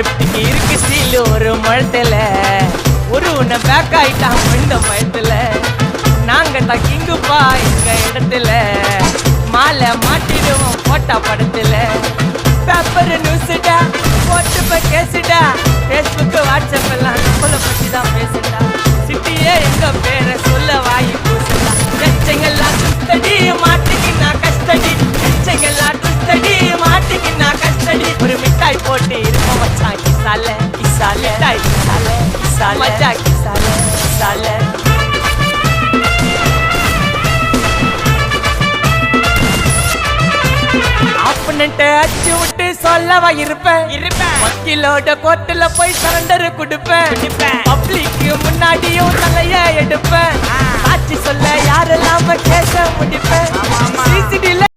சேஃப்டிக்கு இருக்கு ஸ்டீல் ஒரு மழத்துல ஒரு உன்னை பேக் ஆயிட்டான் இந்த மயத்துல நாங்க தான் கிங்குப்பா எங்க இடத்துல மாலை மாட்டிடுவோம் போட்டா படத்துல பேப்பர் நியூஸ்டா போட்டு கேசுடா ஃபேஸ்புக் வாட்ஸ்அப் எல்லாம் நம்மள பத்தி தான் பேசுடா சிட்டியே எங்க பேரை சொல்ல வாங்கி பூசடா எச்சங்கெல்லாம் சுத்தடி மாட்டிக்கினா கஸ்டடி எச்சங்கெல்லாம் சுத்தடி மாட்டிக்கினா கஸ்டடி ஒரு மிட்டாய் போட்டு இருப்போம் மச்சான் கிசால கிசால மிட்டாய் கிசால கிசால மச்சா கிசால கிசால ஆப்பனன்ட்ட அச்சு விட்டு சொல்லவா இருப்பேன் வக்கீலோட கோர்ட்டுல போய் சரண்டர் கொடுப்பேன் பப்ளிக்கு முன்னாடியும் தலைய எடுப்பேன் ஆட்சி சொல்ல யாரெல்லாம் கேச முடிப்பேன் சிசிடில